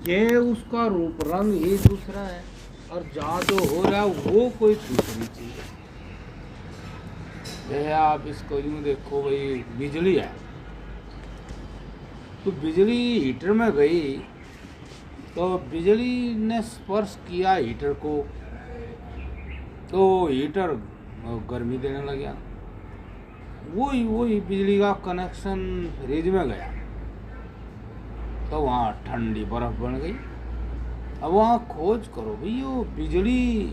ये उसका रूप रंग ही दूसरा है और जहाँ जो हो रहा है वो कोई दूसरी चीज है। जैसे आप इसको यूं देखो भाई, बिजली है तो बिजली हीटर में गई तो बिजली ने स्पर्श किया हीटर को तो हीटर गर्मी देने लग गया। वही बिजली का कनेक्शन फ्रिज में गया तो वहाँ ठंडी बर्फ बन गई। अब वहाँ खोज करो भाई, वो बिजली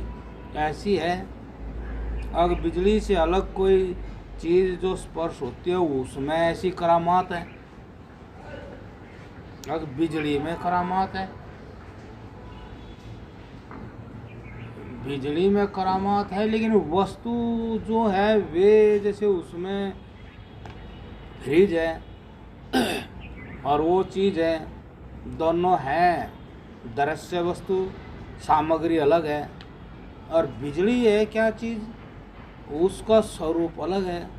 ऐसी है, अगर बिजली से अलग कोई चीज़ जो स्पर्श होती है उसमें ऐसी करामात है, अगर बिजली में करामात है, बिजली में करामात है, लेकिन वस्तु जो है वे जैसे उसमें फ्रिज है और वो चीज़ है, दोनों हैं, दृश्य वस्तु सामग्री अलग है और बिजली है क्या चीज़, उसका स्वरूप अलग है,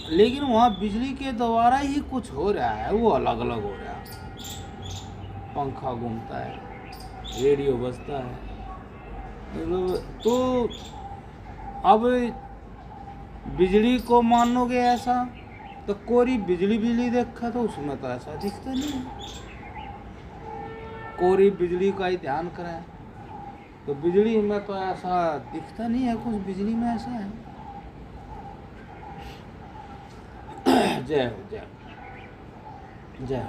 लेकिन वहाँ बिजली के द्वारा ही कुछ हो रहा है, वो अलग अलग हो रहा है। पंखा घूमता है, रेडियो बजता है, तो अब बिजली को मानोगे ऐसा तो कोरी बिजली देखा तो उसमें तो ऐसा दिखता नहीं है। कोरी बिजली का ही ध्यान करें तो बिजली में तो ऐसा दिखता नहीं है, कुछ बिजली में ऐसा है। जय हो जय हो जय हो।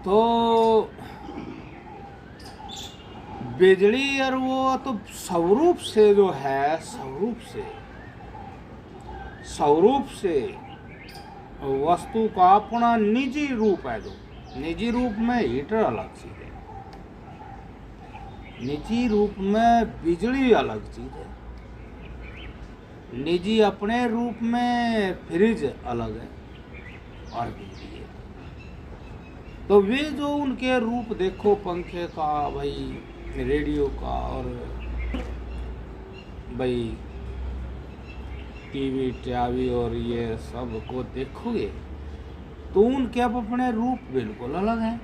तो बिजली और वो तो स्वरूप से जो है, स्वरूप से वस्तु का अपना निजी रूप है, जो निजी रूप में हीटर अलग चीज है, निजी रूप में बिजली अलग चीज है, निजी अपने रूप में फ्रिज अलग है और बिजली है। तो वे जो उनके रूप देखो, पंखे का भाई, रेडियो का और भाई टीवी टावी और ये सब को देखोगे तो उनके अब अपने रूप बिल्कुल अलग है।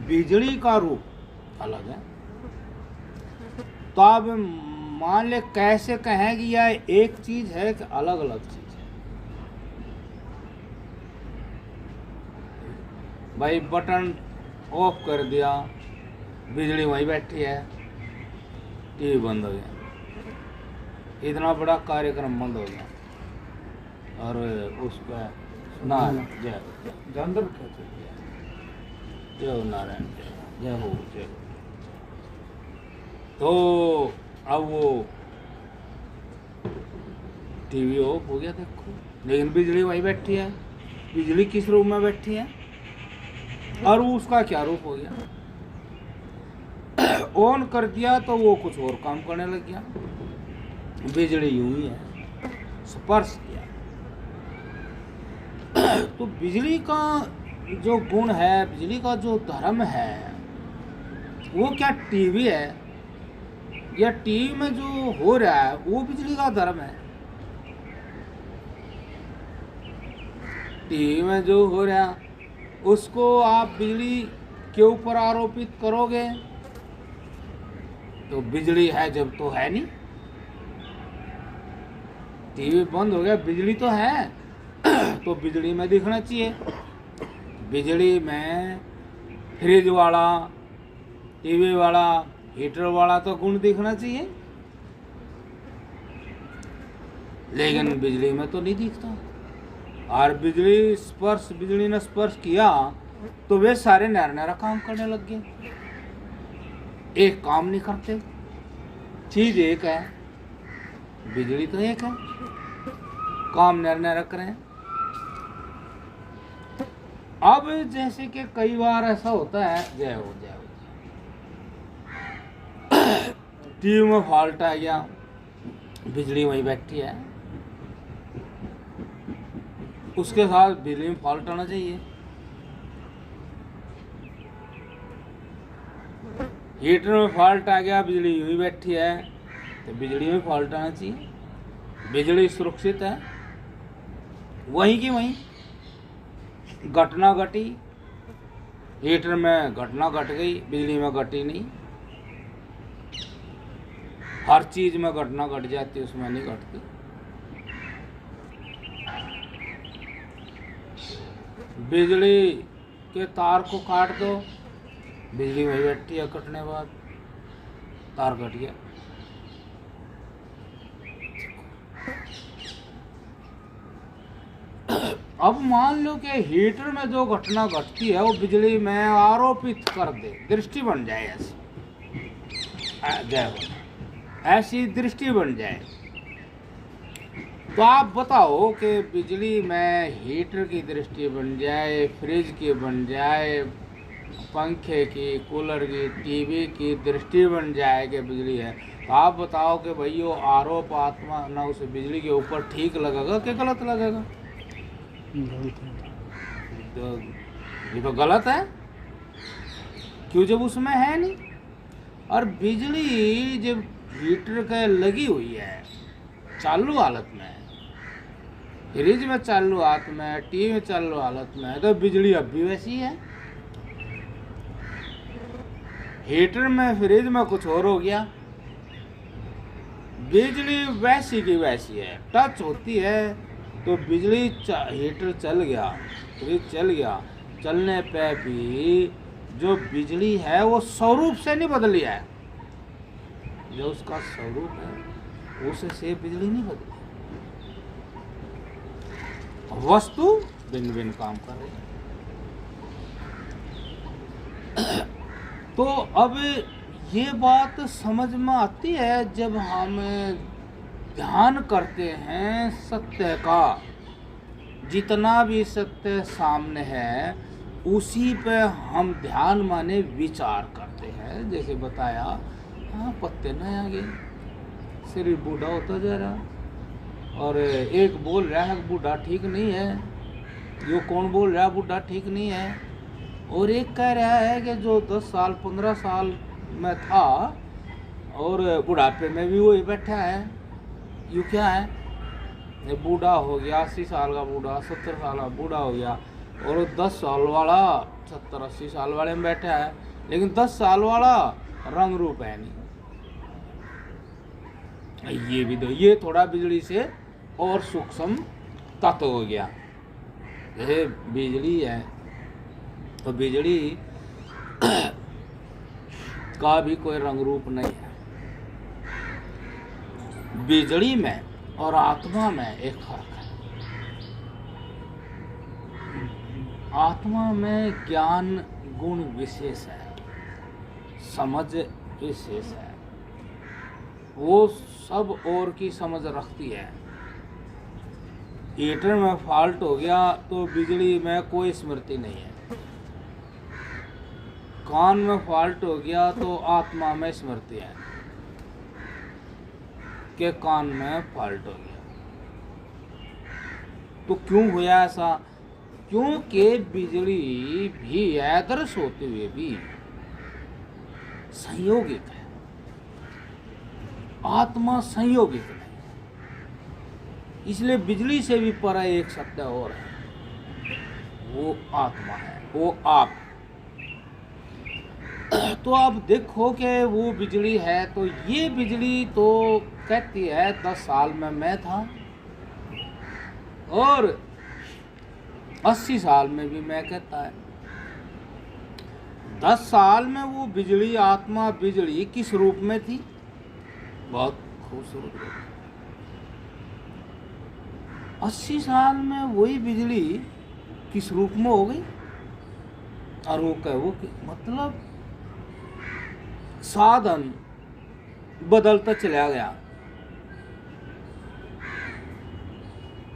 बिजली का रूप अलग है। तो आप मान ले कैसे कहें कि यह एक चीज है कि अलग अलग चीज है। भाई बटन ऑफ कर दिया, बिजली वहीं बैठी है, टीवी बंद हो गया, इतना बड़ा कार्यक्रम बंद हो गया और उसका ना जय जानवर जय हो नारायण जय हो जय हो। तो अब वो टीवी ऑफ हो गया देखो, लेकिन बिजली वहीं बैठी है। बिजली किस रूप में बैठी है और उसका क्या रूप हो गया। ऑन कर दिया तो वो कुछ और काम करने लग गया। बिजली यूं ही है, स्पर्श किया तो बिजली का जो गुण है, बिजली का जो धर्म है, वो क्या टीवी है या टीवी में जो हो रहा है वो बिजली का धर्म है। टीवी में जो हो रहा है उसको आप बिजली के ऊपर आरोपित करोगे तो बिजली है जब तो है नहीं। टीवी बंद हो गया, बिजली तो है तो बिजली में दिखना चाहिए। बिजली में फ्रिज वाला, टीवी वाला, हीटर वाला तो गुण दिखना चाहिए, लेकिन बिजली में तो नहीं दिखता। और बिजली ने स्पर्श किया तो वे सारे नया काम करने लग गए। एक काम नहीं करते, चीज एक है, बिजली तो एक है, काम नया कर रहे हैं। अब जैसे कि कई बार ऐसा होता है, जय हो टीवी में फॉल्ट आ गया, बिजली वहीं बैठी है, उसके साथ बिजली में फॉल्ट आना चाहिए। हीटर में फॉल्ट आ गया, बिजली यूं ही बैठी है तो बिजली में फॉल्ट आना चाहिए। बिजली सुरक्षित है वहीं की वहीं, घटना घटी, हीटर में घटना घट गई, बिजली में घटी नहीं। हर चीज में घटना घट जाती, उसमें नहीं घटती। बिजली के तार को काट दो, बिजली वही बैठी है, कटने बाद तार कट गया। अब मान लो कि हीटर में जो घटना घटती है वो बिजली में आरोपित कर दे, दृष्टि बन जाए, ऐसी दृष्टि बन जाए। तो आप बताओ कि बिजली में हीटर की दृष्टि बन जाए, फ्रिज की बन जाए, पंखे की, कूलर की, टीवी की दृष्टि बन जाए कि बिजली है, तो आप बताओ कि भाई वो आरोप आत्मा ना उस बिजली के ऊपर ठीक लगेगा कि गलत लगेगा? तो ये तो गलत है, क्यों, जब उसमें है नहीं। और बिजली जब हीटर के लगी हुई है चालू हालत में, फ्रिज में चालू हालत में, टीवी में चालू हालत में, तो बिजली अब भी वैसी है। हीटर में, फ्रिज में कुछ और हो गया, बिजली वैसी की वैसी है। टच होती है तो बिजली, हीटर चल गया, फ्रिज चल गया, चलने पे भी जो बिजली है वो स्वरूप से नहीं बदली है। जो उसका स्वरूप है उससे बिजली नहीं बदली, वस्तु भिन्न भिन्न काम कर रही है। तो अब ये बात समझ में आती है जब हम ध्यान करते हैं सत्य का। जितना भी सत्य सामने है उसी पे हम ध्यान माने विचार करते हैं। जैसे बताया, हाँ पत्ते न आगे, शरीर बूढ़ा होता जा रहा, और एक बोल रहा है बूढ़ा ठीक नहीं है, यो कौन बोल रहा है बूढ़ा ठीक नहीं है, और एक कह रहा है कि जो 10 साल 15 साल में था और बुढ़ापे में भी वही बैठा है। यू क्या है, ये बूढ़ा हो गया, 80 साल का बूढ़ा, 70 साल का बूढ़ा हो गया, और 10 साल वाला 70-80 साल वाले में बैठा है, लेकिन 10 साल वाला रंग रूप है नहीं। ये भी तो, ये थोड़ा बिजली से और सूक्ष्म तत्व हो गया। जैसे बिजली है तो बिजली का भी कोई रंग रूप नहीं है। बिजली में और आत्मा में एक फर्क है। आत्मा में ज्ञान गुण विशेष है, समझ विशेष है, वो सब और की समझ रखती है। हीटर में फॉल्ट हो गया तो बिजली में कोई स्मृति नहीं है। कान में फॉल्ट हो गया तो आत्मा में स्मृति है कि कान में फॉल्ट हो गया। तो क्यों हुआ ऐसा? क्योंकि बिजली भी आदर्श होते हुए भी संयोगिक है, आत्मा संयोगिक है। इसलिए बिजली से भी परा एक सत्य और है, वो आत्मा है, वो आप। तो आप देखो कि वो बिजली है, तो ये बिजली तो कहती है 10 साल में मैं था और 80 साल में भी मैं कहता है। 10 साल में वो बिजली, आत्मा बिजली किस रूप में थी? बहुत खूबसूरत रूप। 80 साल में वही बिजली किस रूप में हो गई? और वो कह वो मतलब साधन बदलता चला गया,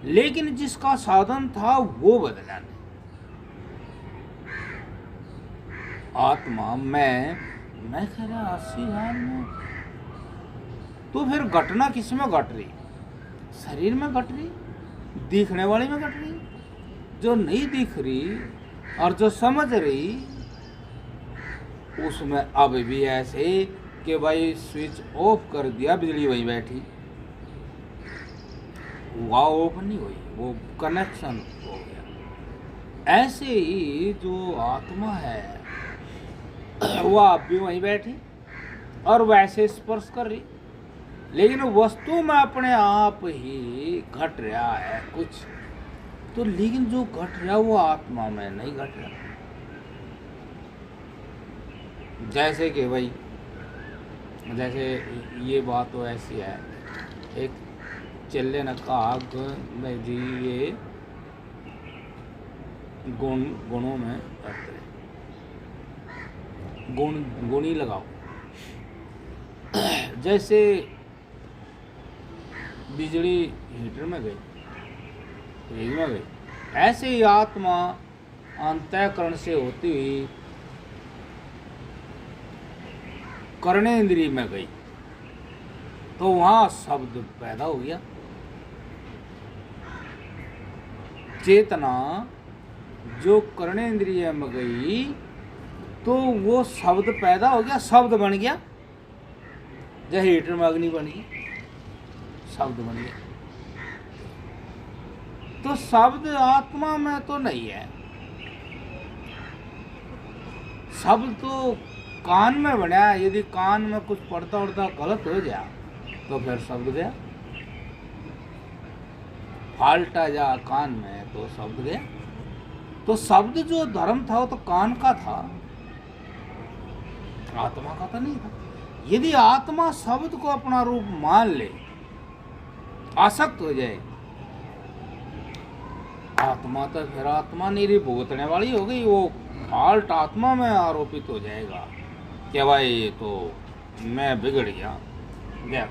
लेकिन जिसका साधन था वो बदला नहीं। आत्मा मैं कह रहा 80 साल में, तो फिर घटना किस में घट रही? शरीर में घट रही, दिखने वाली में घट रही। जो नहीं दिख रही और जो समझ रही उसमें अब भी ऐसे कि भाई स्विच ऑफ कर दिया, बिजली वहीं बैठी, वह ऑफ नहीं हुई, वो कनेक्शन हो गया। ऐसे ही जो आत्मा है वो आप भी वहीं बैठी और वैसे स्पर्श कर रही, लेकिन वस्तु में अपने आप ही घट रहा है कुछ, तो लेकिन जो घट रहा वो आत्मा में नहीं घट रहा। जैसे कि भाई, जैसे ये बात तो ऐसी है, एक चेले ने कहा नहीं जी ये गुणों में अर्थ है, गुण ही लगाओ। जैसे बिजली हीटर में गई, फ्रिज में गई, ऐसे ही आत्मा अंतःकरण से होती हुई कर्णेंद्रिय में गई, तो वहां शब्द पैदा हो गया। चेतना जो कर्णेंद्रिय में गई तो वो शब्द पैदा हो गया, शब्द बन गया। जैसे हीटर में अग्नि बन गई, शब्द बन गया। तो शब्द आत्मा में तो नहीं है, शब्द तो कान में बना है। यदि कान में कुछ पड़ता उड़ता गलत हो जाए तो फिर शब्द गया, फाल्ट आ जा कान में तो शब्द गया। तो शब्द जो धर्म था वो तो कान का था, आत्मा का तो नहीं था। यदि आत्मा शब्द को अपना रूप मान ले, आसक्त हो जाए, आत्मा तो फिर आत्मा नहीं भुगतने वाली हो गई, वो फाल्ट आत्मा में आरोपित हो जाएगा कि भाई ये तो मैं बिगड़ गया, मैं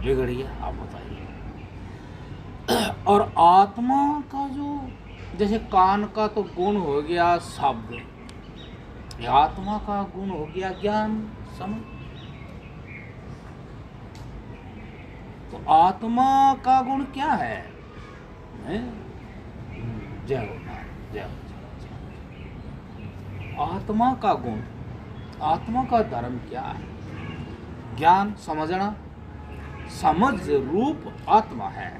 बिगड़ गया, आप बताइए। और आत्मा का जो, जैसे कान का तो गुण हो गया शब्द, आत्मा का गुण हो गया ज्ञान, समझ। तो आत्मा का गुण क्या है? जय हो, जय हो। आत्मा का गुण, आत्मा का धर्म क्या है? ज्ञान, समझना। समझ रूप आत्मा है,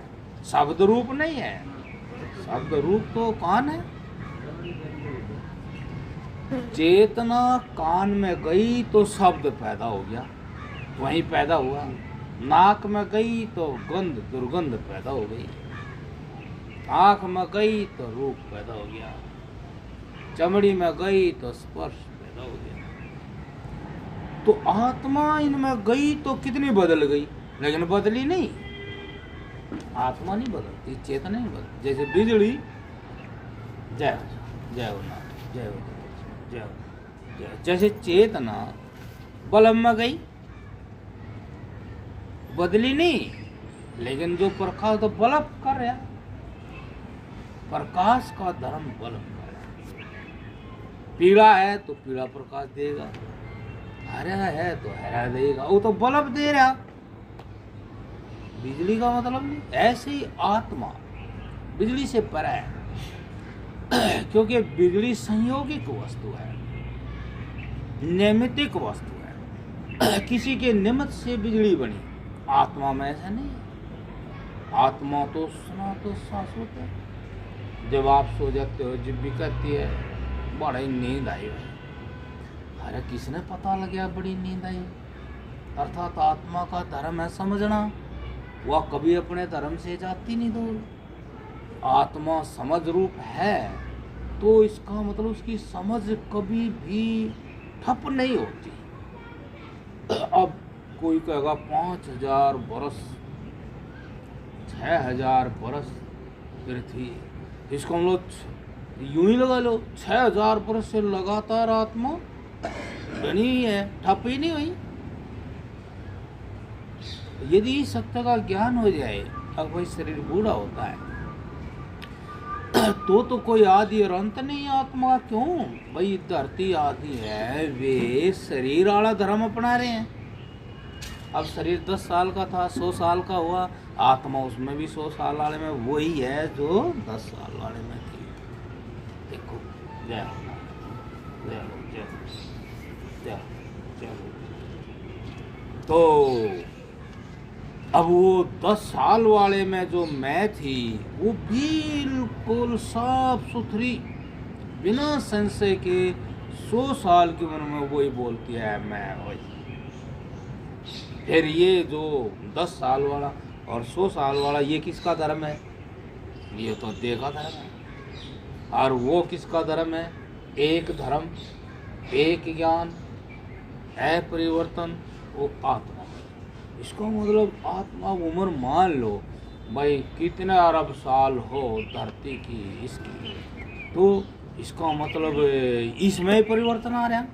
शब्द रूप नहीं है। शब्द रूप तो कान है। चेतना कान में गई तो शब्द पैदा हो गया, वहीं पैदा हुआ। नाक में गई तो गंध दुर्गंध पैदा हो गई, आँख में गई तो रूप पैदा हो गया, चमड़ी में गई तो स्पर्श पैदा हो गया। तो आत्मा इनमें गई तो कितनी बदल गई, लेकिन बदली नहीं। आत्मा नहीं बदलती, चेतना नहीं बदलती। जैसे बिजली, जय हो, जय हो नाथ, जय हो, जय हो। जैसे चेतना बल्ब में गई, बदली नहीं, लेकिन जो प्रकाश तो बल्ब कर रहा, प्रकाश का धर्म बल्ब कर रहा। पीला है तो पीला प्रकाश देगा, हरा है तो हरा देगा, वो तो बल्ब दे रहा, बिजली का मतलब नहीं। ऐसे ही आत्मा बिजली से परे है, क्योंकि बिजली संयोगिक वस्तु है, नैमित्तिक वस्तु है। किसी के निमित्त से बिजली बनी, आत्मा में ऐसा नहीं है। आत्मा तो सनातन शाश्वत है। जब आप सो जाते हो, जब भी कहती है बड़ी नींद आई है, अरे किसने पता लग गया बड़ी नींद आई। अर्थात आत्मा का धर्म है समझना, वह कभी अपने धर्म से जाती नहीं दूर। आत्मा समझ रूप है तो इसका मतलब उसकी समझ कभी भी ठप नहीं होती। अब कोई कहेगा 5000 बरस, 6000 बरस पृथ्वी, इसको हम लोग यूं ही लगा लो, 6000 बरस से लगातार आत्मा बनी है, ठप ही नहीं हुई। यदि इस सत्य का ज्ञान हो जाए, अब भाई शरीर बूढ़ा होता है तो कोई आदि और अंत नहीं आत्मा का। क्यों भाई, धरती आदि है, वे शरीर वाला धर्म अपना रहे हैं। अब शरीर 10 साल का था, 100 साल का हुआ, आत्मा उसमें भी 100 साल वाले में वही है जो 10 साल वाले में थी। देखो, जय हो, जय हो, जय हो, जय हो, जय हो। तो अब वो 10 साल वाले में जो मैं थी वो बिल्कुल साफ सुथरी, बिना संशय के 100 साल की उम्र में वही बोलती है मैं वही। फिर ये जो 10 साल वाला और 100 साल वाला, ये किसका धर्म है? ये तो देखा धर्म है। और वो किसका धर्म है? एक धर्म, एक ज्ञान, अपरिवर्तन, वो आत्मा। इसका मतलब आत्मा उम्र मान लो भाई कितने अरब साल हो धरती की इसकी, तो इसका मतलब इसमें परिवर्तन आ रहा,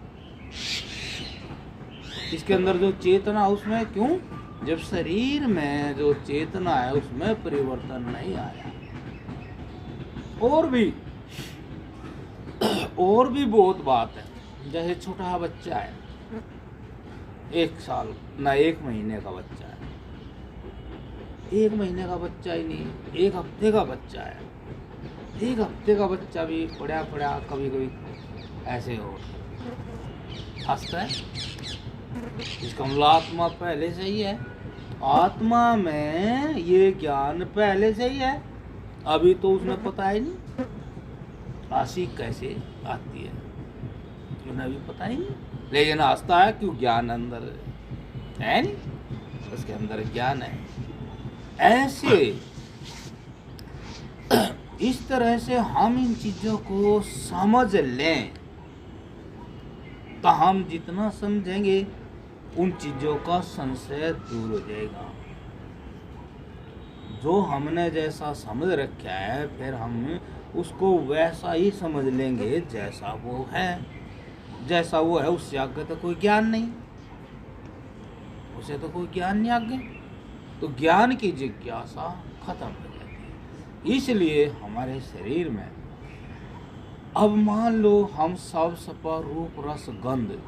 इसके अंदर जो चेतना उसमें क्यों? जब शरीर में जो चेतना है उसमें परिवर्तन नहीं आया। और भी बहुत बात है। जैसे छोटा बच्चा है, 1 साल ना 1 महीने का बच्चा है, 1 महीने का बच्चा ही नहीं, 1 हफ्ते का बच्चा है। 1 हफ्ते का बच्चा भी पड़ा कभी कभी ऐसे हो हंसता है। इसका मतलब आत्मा पहले से ही है, आत्मा में ये ज्ञान पहले से ही है, अभी तो उसने पता ही नहीं। राशि कैसे आती है उन्हें अभी पता ही नहीं, लेकिन हंसता है क्यों? ज्ञान अंदर है नहीं, उसके अंदर ज्ञान है। ऐसे इस तरह से हम इन चीजों को समझ लें तो हम जितना समझेंगे उन चीजों का संशय दूर हो जाएगा। जो हमने जैसा समझ रखा है फिर हम उसको वैसा ही समझ लेंगे जैसा वो है। जैसा वो है उससे आगे तो कोई ज्ञान नहीं, उसे तो कोई ज्ञान नहीं आगे, तो ज्ञान की जिज्ञासा खत्म हो जाती है। इसलिए हमारे शरीर में अब मान लो हम सब सपा रूप रस गंध,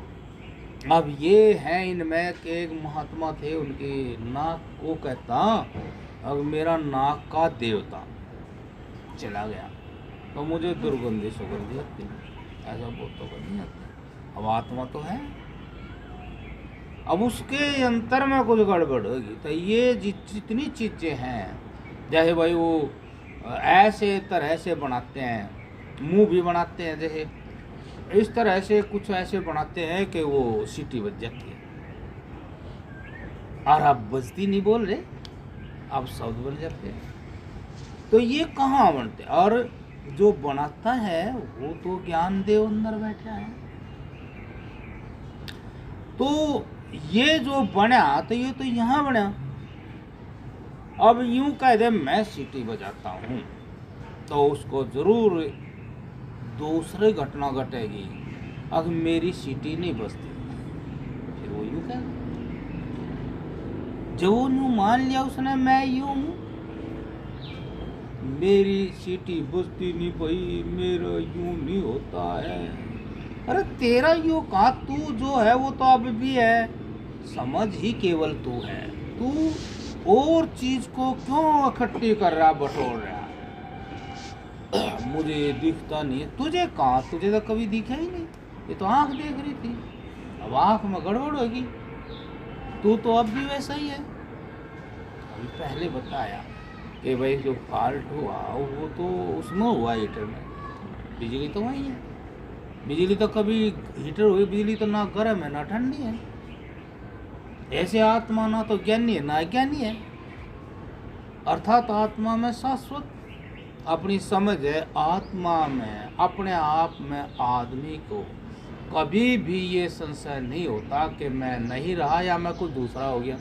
अब ये हैं इनमें के एक महात्मा थे, उनकी नाक को कहता अब मेरा नाक का देवता चला गया तो मुझे दुर्गंधी सुगंधी आती, ऐसा बोल तो नहीं आता। अब आत्मा तो है, अब उसके अंतर में कुछ गड़बड़ होगी तो ये जितनी चीजें हैं, जैसे भाई वो ऐसे तरह से बनाते हैं, मुंह भी बनाते हैं, जैसे इस तरह से कुछ ऐसे बनाते हैं कि वो सीटी बज जाती है और आप बजती नहीं बोल रहे, आप शब्द बन जाते हैं। तो ये कहाँ बनते? और जो बनाता है वो तो ज्ञान देव अंदर बैठा है। तो ये जो बना तो ये तो यहाँ बना। अब यूं कह दे मैं सीटी बजाता हूँ तो उसको जरूर दूसरी घटना घटेगी, अगर मेरी सीटी नहीं बजती फिर वो यूं कह, जो यूं मान लिया उसने मैं यूं हूँ, मेरी सीटी बजती नहीं भाई, मेरा यूं नहीं होता है। अरे तेरा यूं कहा, तू जो है वो तो अब भी है, समझ ही केवल तू है। तू और चीज को क्यों इकट्ठी कर रहा, बटोर रहा? मुझे दिखता नहीं है, तुझे कहाँ? तुझे तो कभी दिखा ही नहीं, ये तो आंख देख रही थी, अब आंख में गड़बड़ होगी। तू तो अब भी वैसा ही है। अभी पहले बताया कि भाई जो फॉल्ट हुआ वो तो उसमें हुआ हीटर में, बिजली तो वही है, बिजली तो कभी हीटर हुई, बिजली तो ना गर्म है ना ठंडी है। ऐसे आत्मा ना तो ज्ञानी है ना अज्ञानी है, अर्थात आत्मा में शाश्वत अपनी समझ है। आत्मा में अपने आप में आदमी को कभी भी ये संशय नहीं होता कि मैं नहीं रहा या मैं कुछ दूसरा हो गया,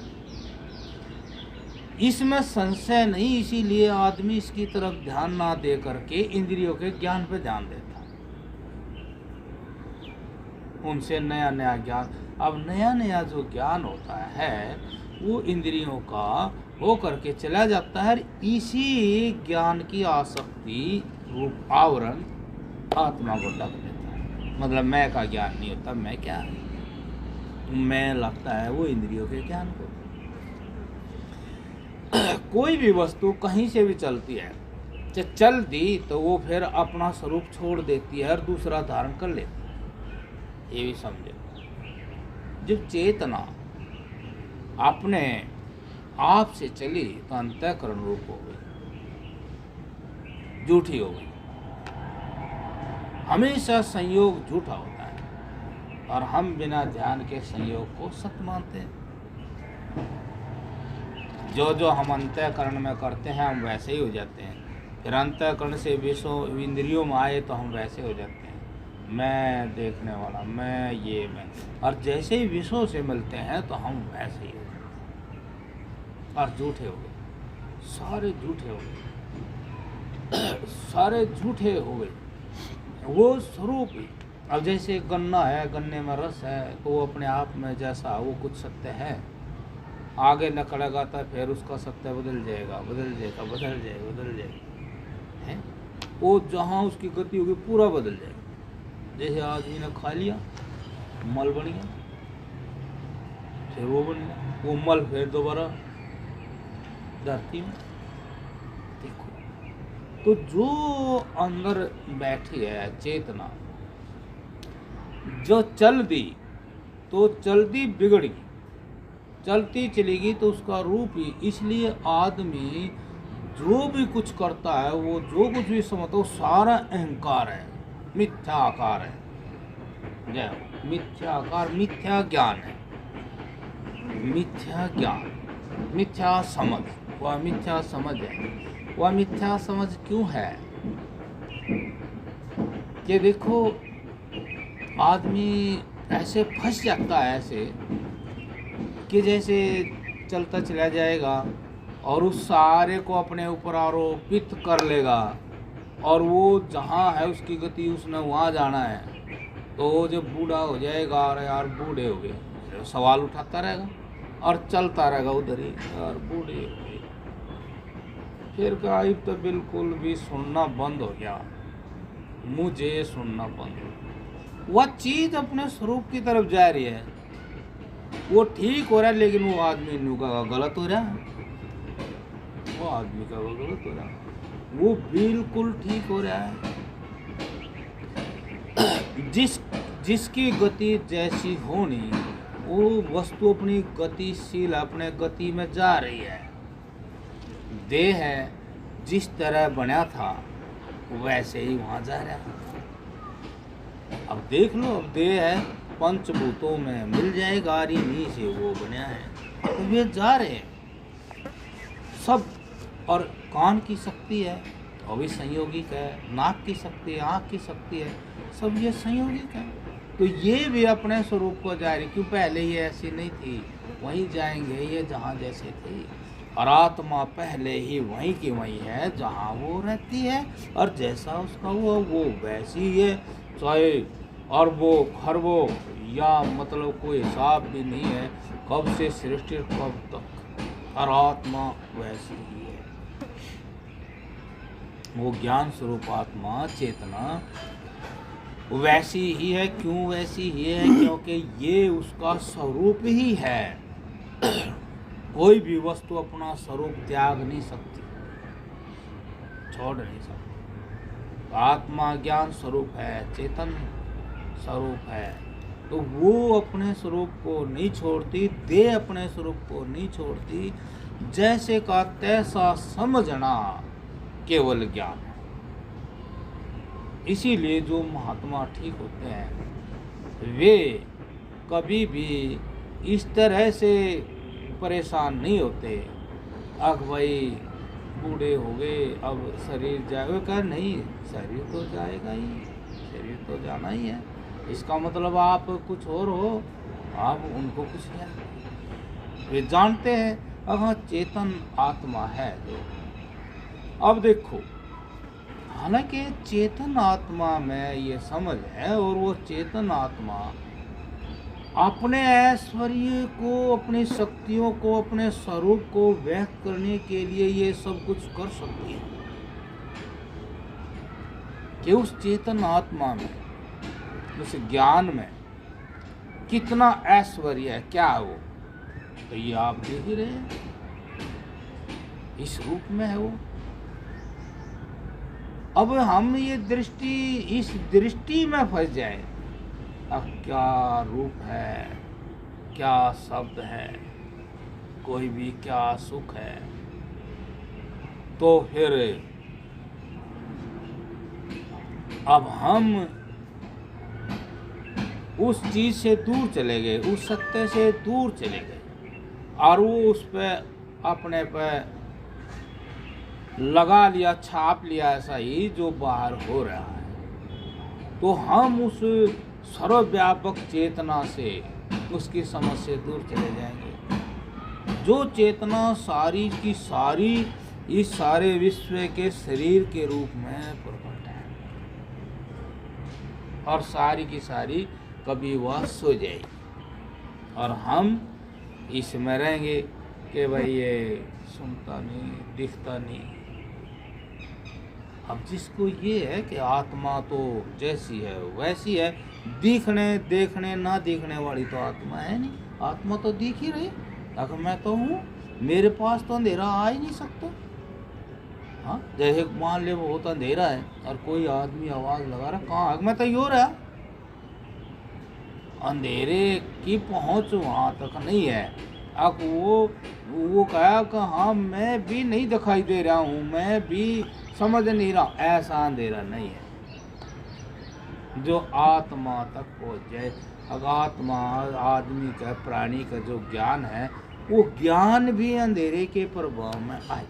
इसमें संशय नहीं। इसीलिए आदमी इसकी तरफ ध्यान ना दे करके इंद्रियों के ज्ञान पे ध्यान देता, उनसे नया नया ज्ञान। अब नया नया जो ज्ञान होता है वो इंद्रियों का हो करके चला जाता है, इसी ज्ञान की आसक्ति रूप आवरण आत्मा को ढक देता है। मतलब मैं का ज्ञान नहीं होता, मैं क्या है, मैं लगता है वो इंद्रियों के ज्ञान को। कोई भी वस्तु कहीं से भी चलती है, चल दी तो वो फिर अपना स्वरूप छोड़ देती है और दूसरा धारण कर लेती है। ये भी समझे, जब चेतना अपने आपसे चली तो अंतःकरण रूप हो गई, झूठी हो गई। हमेशा संयोग झूठा होता है और हम बिना ध्यान के संयोग को सत्य मानते हैं। जो जो हम अंतःकरण में करते हैं हम वैसे ही हो जाते हैं। फिर अंतःकरण से विषयों इंद्रियों में आए तो हम वैसे हो जाते हैं, मैं देखने वाला, मैं ये मैं। और जैसे ही विषयों से मिलते हैं तो हम वैसे ही हो जाते हैं और झूठे हो गए, सारे झूठे हो गए, सारे झूठे हो गए। वो स्वरूप ही, अब जैसे गन्ना है, गन्ने में रस है तो वो अपने आप में जैसा वो कुछ सत्य है, आगे निकलेगा तो फिर उसका सत्य बदल जाएगा, बदल जाएगा, बदल जाएगा, बदल जाएगा, है वो जहाँ उसकी गति होगी पूरा बदल जाएगा। जैसे आदमी ने खा लिया, मल बन गया, फिर वो बन गया, वो मल फिर दोबारा धरती में। देखो तो जो अंदर बैठी है चेतना, जो चल दी तो चल दी बिगड़ गई, चलती चलेगी तो उसका रूप ही। इसलिए आदमी जो भी कुछ करता है, वो जो कुछ भी समझता है वो सारा अहंकार है, मिथ्या आकार है। जय मिथ्या आकार, मिथ्या ज्ञान है, मिथ्या ज्ञान, मिथ्या समझ, वह मिथ्या समझ है। वह मिथ्या समझ क्यों है कि देखो आदमी ऐसे फंस जाता है, ऐसे कि जैसे चलता चला जाएगा और उस सारे को अपने ऊपर आरोपित कर लेगा, और वो जहाँ है उसकी गति उसने वहाँ जाना है, तो वो जब बूढ़ा हो जाएगा, अरे यार बूढ़े हो गए, सवाल उठाता रहेगा और चलता रहेगा उधर ही, यार बूढ़े हो गए। फिर कहा तो बिल्कुल भी सुनना बंद हो गया, मुझे सुनना बंद हो गया। वह चीज़ अपने स्वरूप की तरफ जा रही है, वो ठीक हो रहा है, लेकिन वो आदमी का गलत हो रहा है, वो आदमी का वो गलत हो रहा है, वो बिल्कुल ठीक हो रहा है। जिसकी गति जैसी होनी, वो वस्तु अपनी गतिशील अपने गति में जा रही है। देह है जिस तरह बना था वैसे ही वहाँ जा रहा है। अब देख लो, अब देह है पंचभूतों में मिल जाएगा, इन्हीं से वो बना है, तो वे जा रहे हैं सब। और कान की शक्ति है वो भी संयोगिक है, नाक की शक्ति है, आँख की शक्ति है, सब ये संयोगिक है। तो ये भी अपने स्वरूप को जा रही, क्यों पहले ये ऐसी नहीं थी, वहीं जाएंगे ये जहाँ जैसे थी। और आत्मा पहले ही वहीं की वहीं है जहाँ वो रहती है, और जैसा उसका वो वैसी ही है। चाहे अरबों खरबों या मतलब कोई हिसाब भी नहीं है कब से सृष्टि कब तक, और आत्मा वैसी ही है। वो ज्ञान स्वरूप आत्मा चेतना वैसी ही है। क्यों वैसी ही है? क्योंकि ये उसका स्वरूप ही है। कोई भी वस्तु अपना स्वरूप त्याग नहीं सकती, छोड़ नहीं सकती। आत्मा ज्ञान स्वरूप है, चेतन स्वरूप है, तो वो अपने स्वरूप को नहीं छोड़ती, देह अपने स्वरूप को नहीं छोड़ती। जैसे का तैसा समझना केवल ज्ञान है। इसीलिए जो महात्मा ठीक होते हैं वे कभी भी इस तरह से परेशान नहीं होते, अब भाई बूढ़े हो गए अब शरीर जाएगा। क्या नहीं, शरीर तो जाएगा ही, शरीर तो जाना ही है। इसका मतलब आप कुछ और हो, आप उनको कुछ है, वे जानते हैं। अब हाँ चेतन आत्मा है जो। अब देखो, हालांकि चेतन आत्मा में ये समझ है, और वो चेतन आत्मा अपने ऐश्वर्य को, अपनी शक्तियों को, अपने स्वरूप को व्यक्त करने के लिए ये सब कुछ कर सकती है। कि उस चेतन आत्मा में, उस ज्ञान में कितना ऐश्वर्य है, क्या है वो, तो ये आप देख ही रहे हैं, इस रूप में है वो। अब हम ये दृष्टि, इस दृष्टि में फंस जाए, अब क्या रूप है, क्या शब्द है, कोई भी क्या सुख है। तो फिर अब हम उस चीज से दूर चले गए, उस सत्य से दूर चले गए और वो उस पे अपने पे लगा लिया, छाप लिया ऐसा ही जो बाहर हो रहा है। तो हम उस सर्वव्यापक चेतना से, उसकी समझ से दूर चले जाएंगे। जो चेतना सारी की सारी इस सारे विश्व के शरीर के रूप में प्रकट है और सारी की सारी कभी वह सो जाएगी और हम इसमें रहेंगे कि भाई ये सुनता नहीं, दिखता नहीं। अब जिसको ये है कि आत्मा तो जैसी है वैसी है, दिखने देखने ना दिखने वाली तो आत्मा है नहीं। आत्मा तो दिख ही रही, अगर मैं तो हूँ, मेरे पास तो अंधेरा आ ही नहीं सकता। हाँ, जैसे मान ले वो होता अंधेरा है और कोई आदमी आवाज लगा रहा, कहाँ मैं तो यो रहा, अंधेरे की पहुंच वहां तक नहीं है। अब वो कहा कि हाँ मैं भी नहीं दिखाई दे रहा हूँ, मैं भी समझ नहीं रहा, ऐसा अंधेरा नहीं है जो आत्मा तक पहुँच जाए। अगर आत्मा आदमी का, प्राणी का जो ज्ञान है, वो ज्ञान भी अंधेरे के प्रभाव में आए।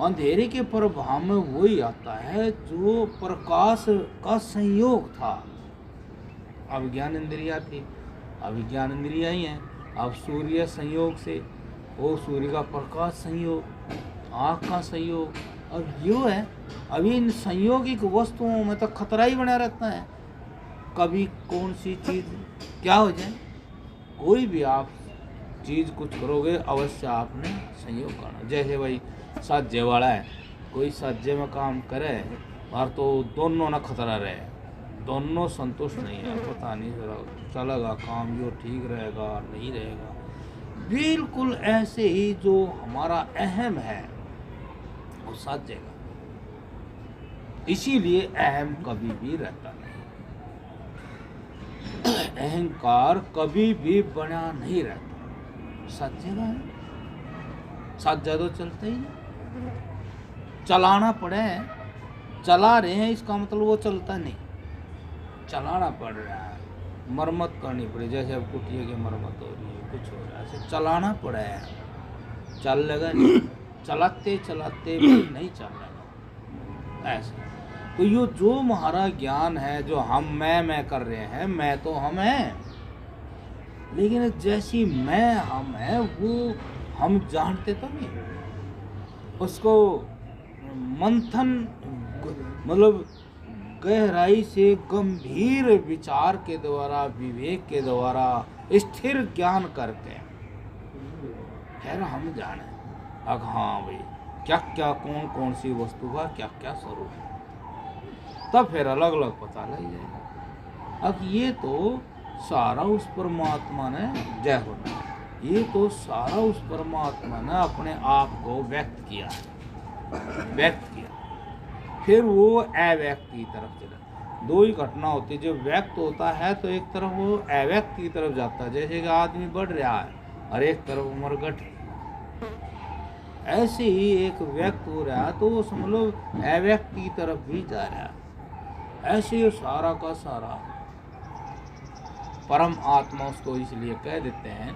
अंधेरे के प्रभाव में वही आता है जो प्रकाश का संयोग था। अविज्ञान इंद्रिया थी, अविज्ञान इंद्रिया ही है। अब सूर्य संयोग से, वो सूर्य का प्रकाश संयोग, आँख का संयोग, अब यो है। अभी इन संयोगिक वस्तुओं में तो खतरा ही बना रहता है, कभी कौन सी चीज क्या हो जाए। कोई भी आप चीज कुछ करोगे अवश्य आपने संयोग करना। जैसे भाई साध्य वाला है, कोई साध्य में काम करे और तो दोनों ना खतरा रहे, दोनों संतुष्ट नहीं है, पता नहीं चलेगा काम जो ठीक रहेगा नहीं रहेगा। बिल्कुल ऐसे ही जो हमारा अहम है वो साथ जाएगा। इसीलिए अहम कभी भी रहता नहीं, अहंकार कभी भी बना नहीं रहता, साथ जगह है, साथ ज्यादा चलता ही नहीं। चलाना पड़े, चला रहे हैं इसका मतलब वो चलता नहीं, चलाना पड़ रहा है, मरम्मत करनी पड़ी। जैसे अब कुटिया की मरम्मत हो रही है, कुछ हो रहा है, ऐसे चलाना पड़ा है, चल लगा नहीं, चलाते चलाते भी नहीं चल रहा ऐसे। तो ये जो हमारा ज्ञान है, जो हम मैं कर रहे हैं, मैं तो हम हैं, लेकिन जैसी मैं हम है वो हम जानते तो नहीं। उसको मंथन मतलब गहराई से गंभीर विचार के द्वारा, विवेक के द्वारा स्थिर ज्ञान करके फिर हम जाने अब हाँ भाई क्या क्या कौन कौन सी वस्तु का क्या क्या स्वरूप है, तब फिर अलग अलग पता लग जाएगा। अब ये तो सारा उस परमात्मा ने, जय हो, ये तो सारा उस परमात्मा ने अपने आप को व्यक्त किया, फिर वो अव्यक्त की तरफ चला। दो ही घटना होती है, जो व्यक्त होता है तो एक तरफ वो अव्यक्त की तरफ जाता है, जैसे कि आदमी बढ़ रहा है और एक तरफ उम्र घट, ऐसे ही एक व्यक्त हो रहा है तो वो समझ लो अव्यक्त की तरफ भी जा रहा है। ऐसे ही सारा का सारा परम आत्मा, उसको इसलिए कह देते हैं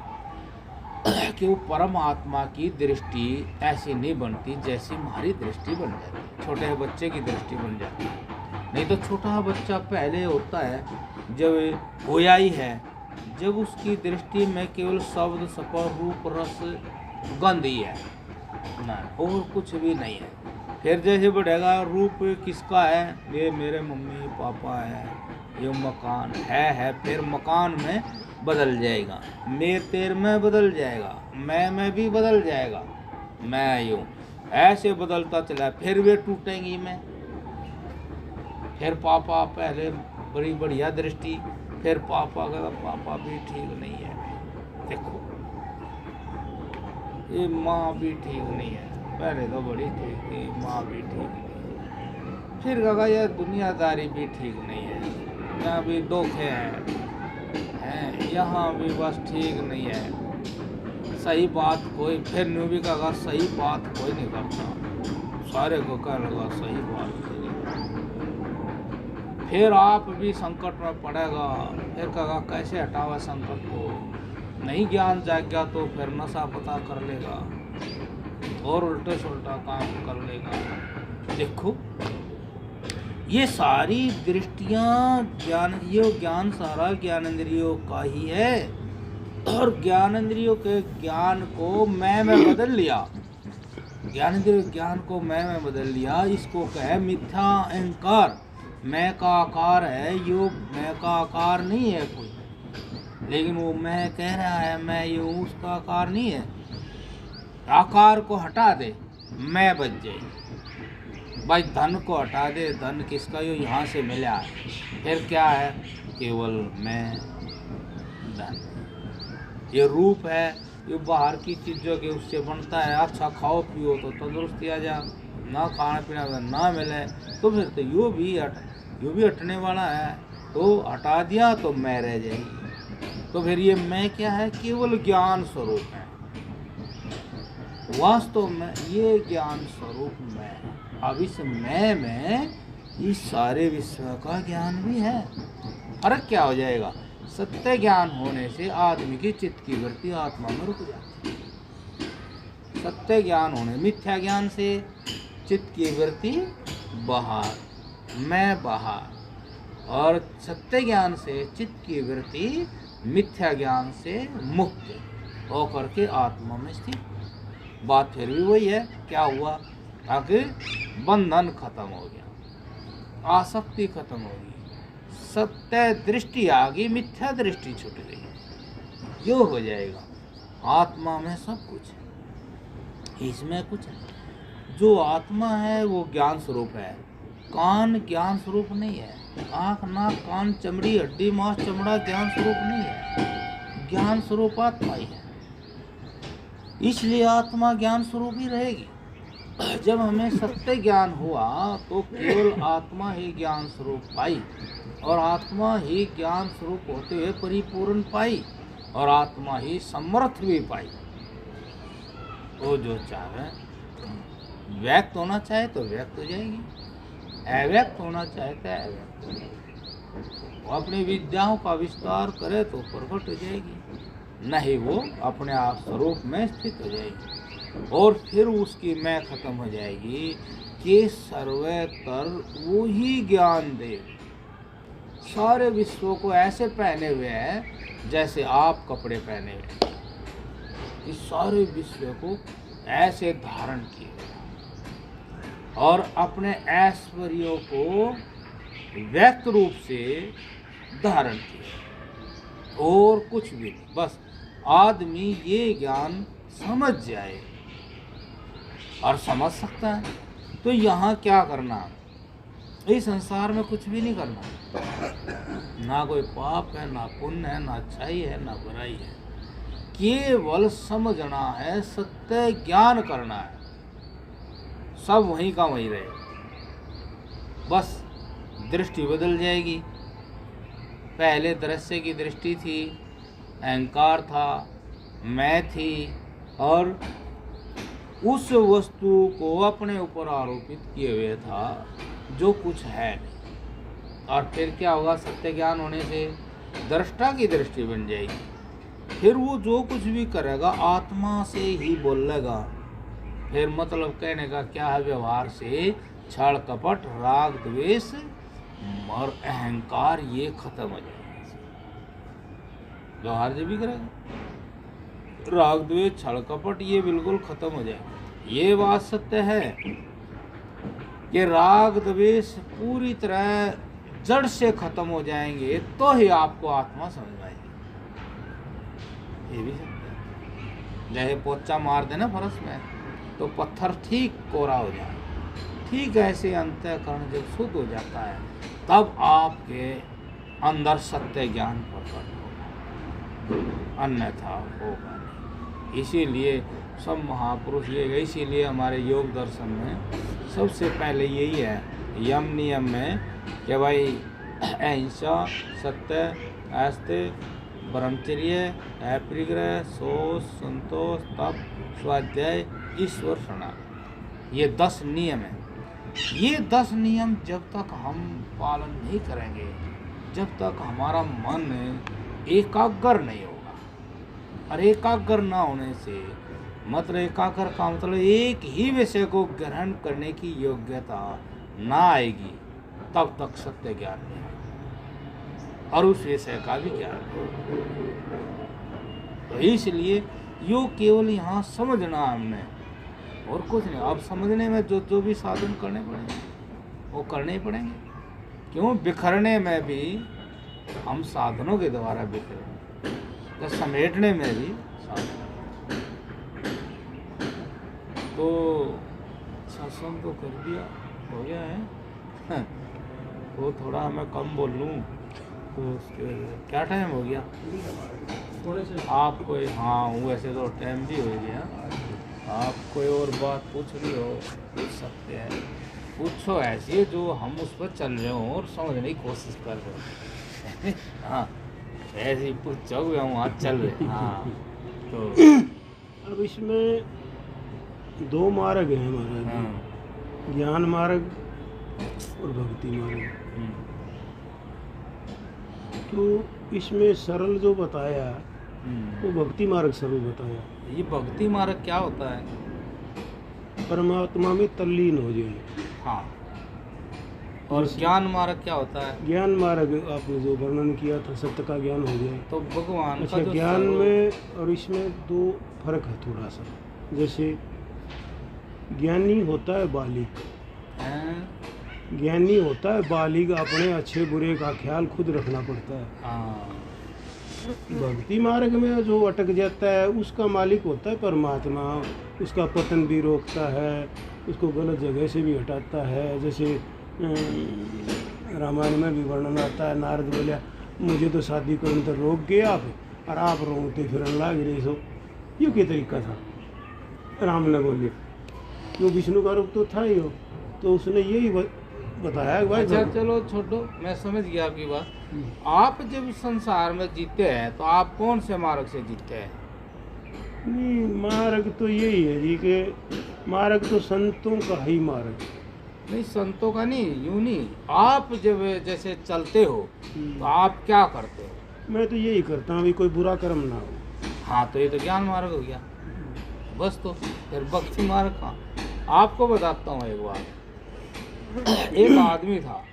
कि वो परम आत्मा की दृष्टि ऐसी नहीं बनती जैसी हमारी दृष्टि बन जाती है, छोटे बच्चे की दृष्टि बन जाती है। नहीं तो छोटा बच्चा पहले होता है जब होया ही है, जब उसकी दृष्टि में केवल शब्द, स्पर्श, रूप, रस, गंध ही है ना, और कुछ भी नहीं है। फिर जैसे बढ़ेगा, रूप किसका है, ये मेरे मम्मी पापा है, ये मकान है, फिर मकान में बदल जाएगा, मैं तेर में बदल जाएगा, मैं भी बदल जाएगा, मैं यूँ ऐसे बदलता चला। फिर वे टूटेंगी मैं, फिर पापा पहले बड़ी बढ़िया दृष्टि, फिर पापा का पापा भी ठीक नहीं है, देखो ये माँ भी ठीक नहीं है, पहले तो बड़ी ठीक थी, माँ भी ठीक नहीं, फिर कहा यार दुनियादारी भी ठीक नहीं है, यहाँ भी धोखे हैं, यहाँ भी बस ठीक नहीं है, सही बात कोई, फिर न्यू भी कहा सही बात कोई नहीं करता, सारे को कह लगा सही बात कोई नहीं करता। फिर आप भी संकट में पड़ेगा, फिर कहा कैसे हटावा संकट को, नहीं ज्ञान जाएगा तो फिर नशा पता कर लेगा और उल्टे सुल्टा काम कर लेगा। देखो ये सारी दृष्टियां ज्ञान सारा ज्ञानेंद्रियों का ही है, और ज्ञानेंद्रियों के ज्ञान को मैं में बदल लिया, ज्ञानेंद्रिय ज्ञान को मैं में बदल लिया। इसको कहे मिथ्या अहंकार। मैं का आकार है, यो मैं का आकार नहीं है कोई, लेकिन वो मैं कह रहा है मैं ये उसका आकार नहीं है। आकार को हटा दे, मैं बच जाए। भाई धन को हटा दे, धन किसका, यो यहाँ से मिला है, फिर क्या है, केवल मैं धन। ये रूप है, ये बाहर की चीज़ों के उससे बनता है। अच्छा खाओ पियो तो तंदुरुस्ती आ जा, ना खाना पीना ना मिले तो फिर तो यो भी हटने वाला है, तो हटा दिया तो मैं रह जाएगी। तो फिर ये मैं क्या है, केवल ज्ञान स्वरूप है। वास्तव में ये ज्ञान स्वरूप मैं है। अब इस मैं में इस सारे विश्व का ज्ञान भी है। फर्क क्या हो जाएगा, सत्य ज्ञान होने से आदमी की चित्त की वृत्ति आत्मा में रुक जाती है। सत्य ज्ञान होने, मिथ्या ज्ञान से चित्त की वृत्ति बाहर, मैं बाहर, और सत्य ज्ञान से चित्त की वृत्ति मिथ्या ज्ञान से मुक्त होकर के आत्मा में स्थित। बात फिर भी वही है, क्या हुआ, ताकि बंधन खत्म हो गया, आसक्ति खत्म हो गई, सत्य दृष्टि आ गई, मिथ्या दृष्टि छूट गई। यो हो जाएगा। आत्मा में सब कुछ है, इसमें कुछ है। जो आत्मा है वो ज्ञान स्वरूप है। कान ज्ञान स्वरूप नहीं है, आँख नाक कान चमड़ी हड्डी मांस चमड़ा ज्ञान स्वरूप नहीं है। ज्ञान स्वरूप आत्मा ही है, इसलिए आत्मा ज्ञान स्वरूप ही रहेगी। जब हमें सत्य ज्ञान हुआ तो केवल आत्मा ही ज्ञान स्वरूप पाई, और आत्मा ही ज्ञान स्वरूप होते हुए परिपूर्ण पाई, और आत्मा ही समर्थ भी पाई। तो जो चाहे व्यक्त होना चाहे तो व्यक्त हो जाएगी, अव्यक्त होना चाहे तो अव्यक्त हो जाएगी। वो अपनी विद्याओं का विस्तार करे तो प्रकट हो जाएगी, नहीं वो अपने आप स्वरूप में स्थित हो जाएगी। और फिर उसकी मैं खत्म हो जाएगी कि सर्वतर वो ही ज्ञान दे। सारे विश्व को ऐसे पहने हुए हैं जैसे आप कपड़े पहने हुए हैं, इस सारे विश्व को ऐसे धारण किए और अपने ऐश्वर्यों को व्यक्त रूप से धारण किया, और कुछ भी नहीं। बस आदमी ये ज्ञान समझ जाए और समझ सकता है तो यहाँ क्या करना, इस संसार में कुछ भी नहीं करना, ना कोई पाप है, ना पुण्य है, ना अच्छाई है, ना बुराई है, केवल समझना है, सत्य ज्ञान करना है। सब वहीं का वहीं रहे, बस दृष्टि बदल जाएगी। पहले दृश्य की दृष्टि थी, अहंकार था, मैं थी, और उस वस्तु को अपने ऊपर आरोपित किए हुए था जो कुछ है नहीं। और फिर क्या होगा, सत्य ज्ञान होने से दृष्टा की दृष्टि बन जाएगी। फिर वो जो कुछ भी करेगा आत्मा से ही बोलेगा। फिर मतलब कहने का क्या है, व्यवहार से छल कपट राग द्वेष और अहंकार ये खत्म हो जाएगा। व्यवहार जब भी करेगा राग द्वेष छल कपट ये बिल्कुल खत्म हो जाएगा। ये बात सत्य है कि राग द्वेष पूरी तरह जड़ से खत्म हो जाएंगे तो ही आपको आत्मा समझ आएगी। ये भी सत्य है। जैसे पोचा मार देना फर्श में तो पत्थर ठीक कोरा हो जाए, ठीक ऐसे अंतःकरण जब शुद्ध हो जाता है तब आपके अंदर सत्य ज्ञान प्रकट होगा, अन्यथा होगा नहीं। इसीलिए सब महापुरुष ये गए, इसीलिए हमारे योग दर्शन में सबसे पहले यही है, यम नियम में कि भाई अहिंसा, सत्य, आस्ते, ब्रह्मचर्य, अपरिग्रह, शोच, संतोष, तप, स्वाध्याय, ईश्वर शरणागति, ये 10 नियम हैं। ये 10 नियम जब तक हम पालन नहीं करेंगे, जब तक हमारा मन एकाग्र नहीं होगा, और एकाग्र ना होने से मतलब एकाग्र का मतलब एक ही विषय को ग्रहण करने की योग्यता ना आएगी, तब तक सत्य ज्ञान नहीं आएगा और उस विषय का भी ज्ञान नहीं। तो इसलिए यो केवल यहाँ समझना हमने और कुछ नहीं। अब समझने में जो भी साधन करने पड़ेंगे वो करने ही पड़ेंगे। क्यों? बिखरने में भी हम साधनों के द्वारा बिखरे, तो समेटने में भी साधन। तो सत्संग तो कर दिया, हो गया है वो थोड़ा मैं कम बोल लूँ तो उसके क्या टाइम हो गया थोड़े से आपको? हाँ वैसे तो टाइम भी हो गया। आप कोई और बात पूछ रही हो पूछ सकते हैं, पूछो ऐसी जो हम उस पर चल रहे हों और समझने की कोशिश कर रहे हो। हाँ ऐसे ही पूछो हम वहाँ चल रहे। हाँ तो अब इसमें 2 मार्ग हैं हमारे, हाँ, ज्ञान मार्ग और भक्ति मार्ग। तो इसमें सरल जो बताया वो भक्ति मार्ग सरल बताया। ये भक्ति मार्ग क्या होता है? परमात्मा में तल्लीन हो जाए। हाँ, और ज्ञान मार्ग क्या होता है? ज्ञान मार्ग आपने जो वर्णन किया था, सत्य का ज्ञान हो जाए। तो भगवान अच्छा, का जो ज्ञान में और इसमें 2 फर्क है थोड़ा सा। जैसे ज्ञानी होता है बालिग, ज्ञानी होता है बालिग, अपने अच्छे बुरे का ख्याल खुद रखना पड़ता है। हाँ, भक्ति मार्ग में जो अटक जाता है उसका मालिक होता है परमात्मा, उसका पतन भी रोकता है, उसको गलत जगह से भी हटाता है। जैसे रामायण में भी वर्णन आता है, नारद बोले मुझे तो शादी को अंदर रोक गए आप, और आप रोते फिर लाग रही सो। ये क्या तरीका था? राम ने बोले क्यों, विष्णु का रूप तो था ही हो। तो उसने यही बताया कि भाई अच्छा चलो छोड़ो, मैं समझ गया आपकी बात। आप जब संसार में जीते हैं तो आप कौन से मार्ग से जीते हैं? नहीं, मार्ग तो यही है जी कि मार्ग तो संतों का ही मार्ग। नहीं संतों का नहीं, यूं नहीं। आप जब जैसे चलते हो तो आप क्या करते हो? मैं तो यही करता हूँ, कोई बुरा कर्म ना हो। हाँ तो ये तो ज्ञान मार्ग हो गया बस। तो फिर भक्ति मार्ग का आपको बताता हूँ एक बात। एक आदमी था,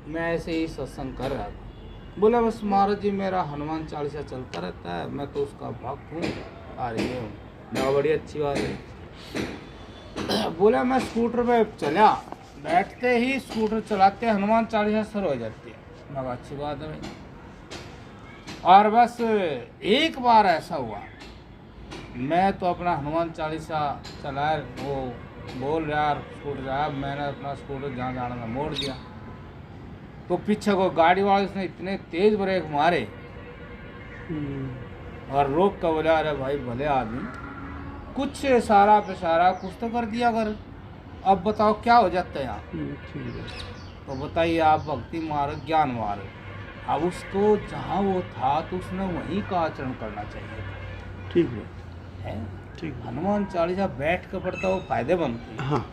मैं ऐसे ही सत्संग कर रहा था, बोला बस महाराज जी मेरा हनुमान चालीसा चलता रहता है, मैं तो उसका भक्त हूँ, आ रही हूँ। मैं बड़ी अच्छी बात है। बोला मैं स्कूटर पे चला, बैठते ही स्कूटर चलाते हनुमान चालीसा शुरू हो जाती है। मैं कहा अच्छी बात है भाई। और बस एक बार ऐसा हुआ, मैं तो अपना हनुमान चालीसा चला, वो बोल रहा यार स्कूटर रहा, मैंने अपना स्कूटर जहाँ जाना था मोड़ दिया, तो पीछे को गाड़ी वाले उसने इतने तेज ब्रेक मारे और रोक कर बोला अरे भाई भले आदमी, कुछ इशारा पेशारा कुछ तो कर दिया कर, अब बताओ क्या हो जाता है यहाँ? तो बताइए आप, भक्ति मार्ग ज्ञान मार्ग। अब उसको जहाँ वो था तो उसने वहीं का आचरण करना चाहिए। ठीक है, ठीक। हनुमान चालीसा बैठ कर पढ़ता वो फायदेमंद थी। हाँ।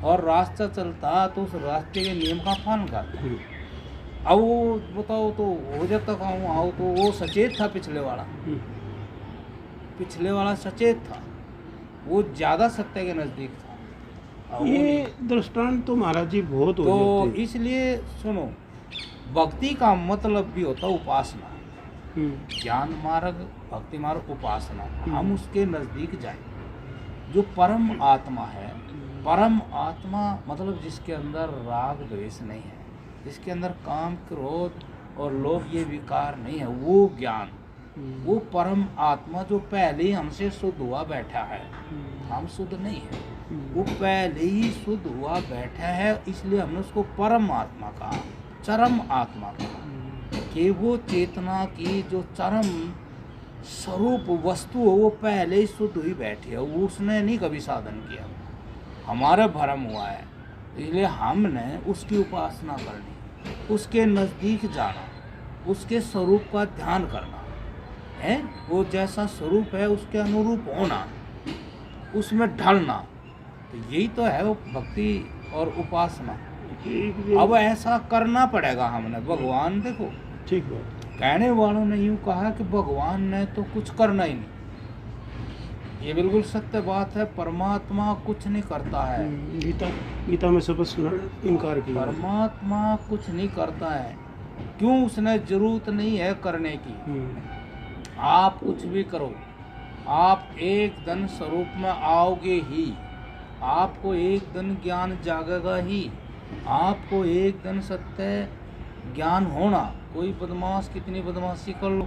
और रास्ता चलता तो उस रास्ते के नियम का पालन करता। अब वो बताओ तो हो जाता काम आओ तो वो सचेत था, पिछले वाला सचेत था, वो ज़्यादा सत्य के नज़दीक था। ये दृष्टांत तो महाराज जी बहुत हो तो जाते हैं। इसलिए सुनो, भक्ति का मतलब भी होता है उपासना। ज्ञान मार्ग भक्ति मार्ग उपासना, हम उसके नज़दीक जाएं। जो परम आत्मा है, परम आत्मा मतलब जिसके अंदर राग द्वेष नहीं है, जिसके अंदर काम क्रोध और लोभ ये विकार नहीं है, वो ज्ञान, वो परम आत्मा जो पहले ही हमसे शुद्ध हुआ बैठा है। हम शुद्ध नहीं है, वो पहले ही शुद्ध हुआ बैठा है, इसलिए हमने उसको परम आत्मा कहा, चरम आत्मा कहा। कि वो चेतना की जो चरम स्वरूप वस्तु हो वो पहले ही शुद्ध हुई बैठी है, वो उसने नहीं कभी साधन किया, हमारा भ्रम हुआ है। इसलिए हमने उसकी उपासना करनी, उसके नज़दीक जाना, उसके स्वरूप का ध्यान करना, है, वो जैसा स्वरूप है उसके अनुरूप होना, उसमें ढलना, तो यही तो है वो भक्ति और उपासना। अब ऐसा करना पड़ेगा हमने। भगवान देखो, ठीक बात। कहने वालों ने यूं कहा कि भगवान ने तो कुछ करना ही नहीं, ये बिल्कुल सत्य बात है। परमात्मा कुछ नहीं करता है। गीता में स्पष्ट इनकार किया। परमात्मा कुछ नहीं करता है, क्यों? उसने जरूरत नहीं है करने की। आप कुछ भी करो, आप एक दिन स्वरूप में आओगे ही, आपको एक दिन ज्ञान जागेगा ही, आपको एक दिन सत्य ज्ञान होना। कोई बदमाश कितनी बदमाशी कर लो,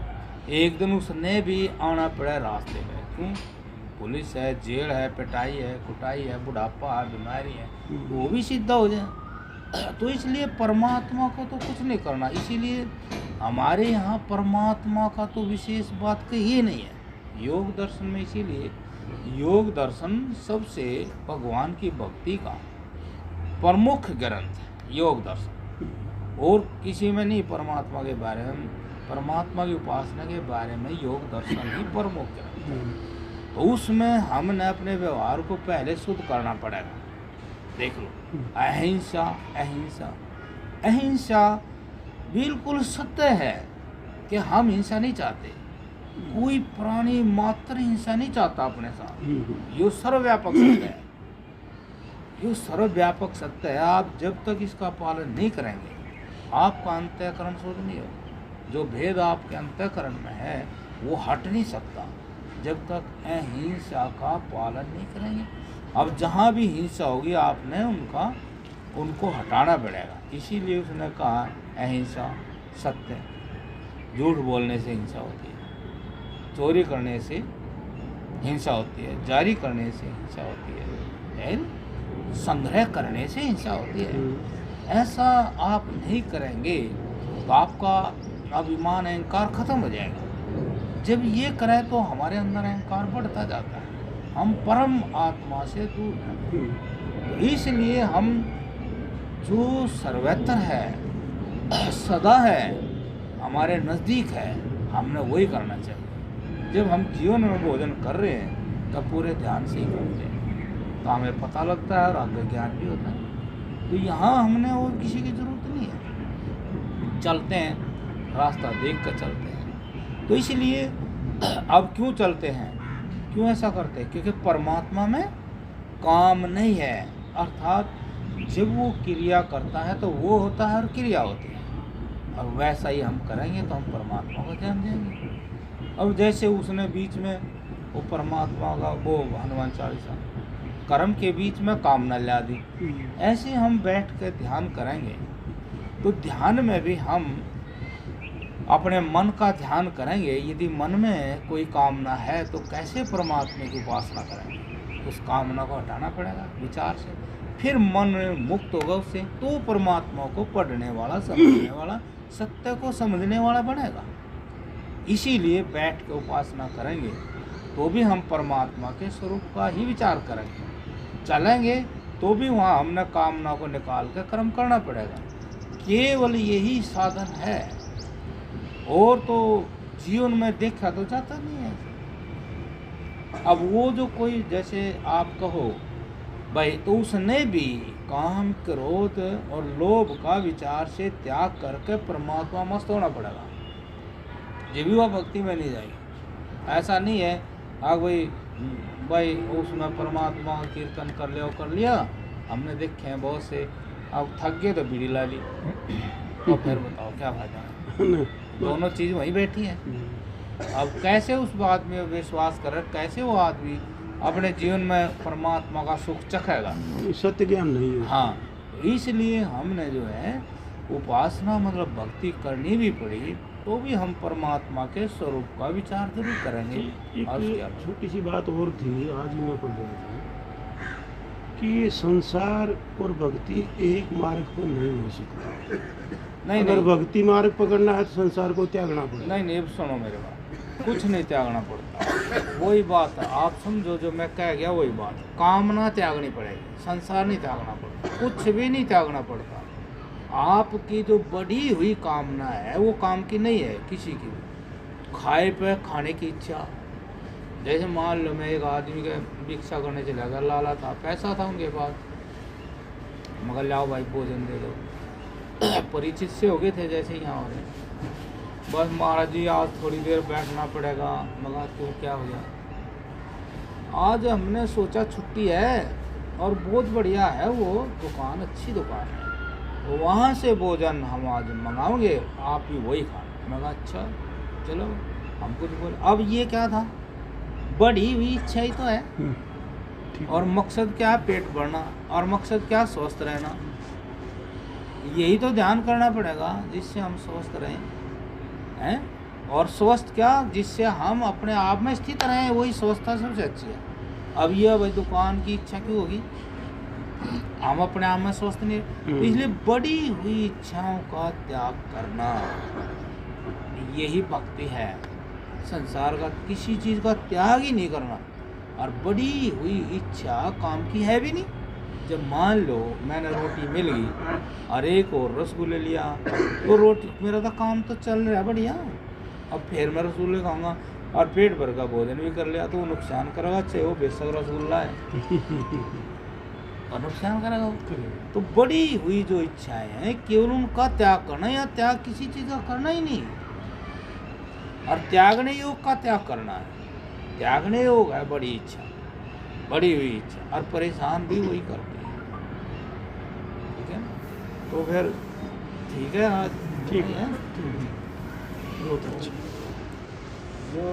एक दिन उसने भी आना पड़ा रास्ते में। क्यों? पुलिस है, जेल है, पिटाई है, कुटाई है, बुढ़ापा है, बीमारी है, वो भी सीधा हो जाए। तो इसलिए परमात्मा को तो कुछ नहीं करना। इसीलिए हमारे यहाँ परमात्मा का तो विशेष बात कही नहीं है योग दर्शन में। इसीलिए योग दर्शन सबसे भगवान की भक्ति का प्रमुख ग्रंथ है योग दर्शन, और किसी में नहीं। परमात्मा के बारे में, परमात्मा की उपासना के बारे में योग दर्शन ही प्रमुख ग्रंथ है। तो उसमें हमने अपने व्यवहार को पहले शुद्ध करना पड़ेगा। देख लो, अहिंसा, अहिंसा, अहिंसा बिल्कुल सत्य है कि हम हिंसा नहीं चाहते। कोई प्राणी मात्र हिंसा नहीं चाहता अपने साथ। ये सर्वव्यापक सत्य है, ये सर्वव्यापक सत्य है। आप जब तक इसका पालन नहीं करेंगे, आपका अंतःकरण शुद्ध नहीं होगा। जो भेद आपके अंतःकरण में है वो हट नहीं सकता जब तक अहिंसा का पालन नहीं करेंगे। अब जहाँ भी हिंसा होगी आपने उनको हटाना पड़ेगा। इसीलिए उसने कहा अहिंसा, सत्य। झूठ बोलने से हिंसा होती है, चोरी करने से हिंसा होती है, जारी करने से हिंसा होती है, संग्रह करने से हिंसा होती है। ऐसा आप नहीं करेंगे तो आपका अभिमान, अहंकार खत्म हो जाएगा। जब ये करें तो हमारे अंदर अहंकार बढ़ता जाता है, हम परम आत्मा से दूर हैं। तो इसलिए हम जो सर्वत्र है, सदा है, हमारे नज़दीक है, हमने वही करना चाहिए। जब हम जीवन में भोजन कर रहे हैं तब पूरे ध्यान से ही करते हैं, तो हमें पता लगता है और आगे ज्ञान भी होता है। तो यहाँ हमने और किसी की ज़रूरत नहीं है, चलते हैं रास्ता देख कर चलते हैं। तो इसलिए अब क्यों चलते हैं, क्यों ऐसा करते हैं? क्योंकि परमात्मा में काम नहीं है। अर्थात जब वो क्रिया करता है तो वो होता है और क्रिया होती है, और वैसा ही हम करेंगे तो हम परमात्मा को ध्यान देंगे। अब जैसे उसने बीच में वो परमात्मा का वो हनुमान चालीसा कर्म के बीच में कामना ला दी, ऐसे हम बैठ कर ध्यान करेंगे तो ध्यान में भी हम अपने मन का ध्यान करेंगे। यदि मन में कोई कामना है तो कैसे परमात्मा की उपासना करेंगे? उस कामना को हटाना पड़ेगा विचार से, फिर मन मुक्त होगा उससे, तो परमात्मा को पढ़ने वाला, समझने वाला, सत्य को समझने वाला बनेगा। इसीलिए बैठ के उपासना करेंगे तो भी हम परमात्मा के स्वरूप का ही विचार करेंगे। चलेंगे तो भी वहाँ हमने कामना को निकाल कर कर्म करना पड़ेगा। केवल यही साधन है, और तो जीवन में देखा तो जाता नहीं है। अब वो जो कोई, जैसे आप कहो भाई, तो उसने भी काम, क्रोध और लोभ का विचार से त्याग करके परमात्मा मस्त होना पड़ेगा, ये भी वह भक्ति में नहीं जाएगी। ऐसा नहीं है भाई उसमें परमात्मा कीर्तन कर लिया, हमने देखे हैं बहुत से, अब थक गए तो बीड़ी ला ली, तो फिर बताओ क्या फायदा? दोनों चीज़ वहीं बैठी है। अब कैसे उस बात में विश्वास करे, कैसे वो आदमी अपने जीवन में परमात्मा का सुख चखेगा? सत्य ज्ञान नहीं है। हाँ, इसलिए हमने जो है उपासना मतलब भक्ति करनी भी पड़ी तो भी हम परमात्मा के स्वरूप का विचार जरूर करेंगे। एक छोटी सी बात और थी, आज ही मैं पढ़ रहा था कि संसार और भक्ति एक मार्ग पर नहीं हो सकता। नहीं, अगर भक्ति मार्ग पकड़ना है तो संसार को त्यागना पड़ेगा। नहीं, सुनो मेरे बात, कुछ नहीं त्यागना पड़ता। वही बात है, आप समझो जो मैं कह गया वही बात। कामना त्यागनी पड़ेगी, संसार नहीं त्यागना पड़ता, कुछ भी नहीं त्यागना पड़ता। आपकी जो बढ़ी हुई कामना है वो काम की नहीं है किसी की भी। खाए पे खाने की इच्छा। जैसे मान लो मैं एक आदमी के भिक्षा करने चला गया, लाला था, पैसा था उनके पास, मगर लाओ भाई भोजन दे दो। परिचित से हो गए थे जैसे यहाँ हो रहे, बस महाराज जी आज थोड़ी देर बैठना पड़ेगा। मगर तो क्या हो गया, आज हमने सोचा छुट्टी है और बहुत बढ़िया है वो दुकान, अच्छी दुकान है, तो वहाँ से भोजन हम आज मंगाओगे, आप ही वही खाना। मैं कहा अच्छा चलो, हम कुछ बोले। अब ये क्या था, बड़ी हुई इच्छा ही तो है, ठीक। और मकसद क्या है, पेट भरना, और मकसद क्या, स्वस्थ रहना। यही तो ध्यान करना पड़ेगा जिससे हम स्वस्थ रहें, हैं, और स्वस्थ क्या, जिससे हम अपने आप में स्थित रहें, वही स्वस्थता सबसे अच्छी है। अब ये भाई दुकान की इच्छा क्यों होगी, हम अपने आप में स्वस्थ नहीं। तो इसलिए बड़ी हुई इच्छाओं का त्याग करना, यही भक्ति है। संसार का किसी चीज़ का त्याग ही नहीं करना, और बड़ी हुई इच्छा काम की है भी नहीं। जब मान लो मैंने रोटी मिल गई और एक और रसगुल्ले लिया, तो रोटी मेरा तो काम तो चल रहा है बढ़िया, अब फिर मैं रसगुल्ले खाऊंगा और पेट भर का भोजन भी कर लिया, तो वो नुकसान करेगा, चाहे वो बेशक रसगुल्ला है, और नुकसान करेगा वो। तो बड़ी हुई जो इच्छाएं हैं, केवल उनका त्याग करना, या त्याग किसी चीज़ का करना ही नहीं, और त्यागने योग का त्याग करना है। त्यागने योग है बड़ी इच्छा, बड़ी हुई इच्छा, और परेशान भी वही करते हैं। ठीक है, तो फिर ठीक है, आज ठीक है बहुत अच्छा। जो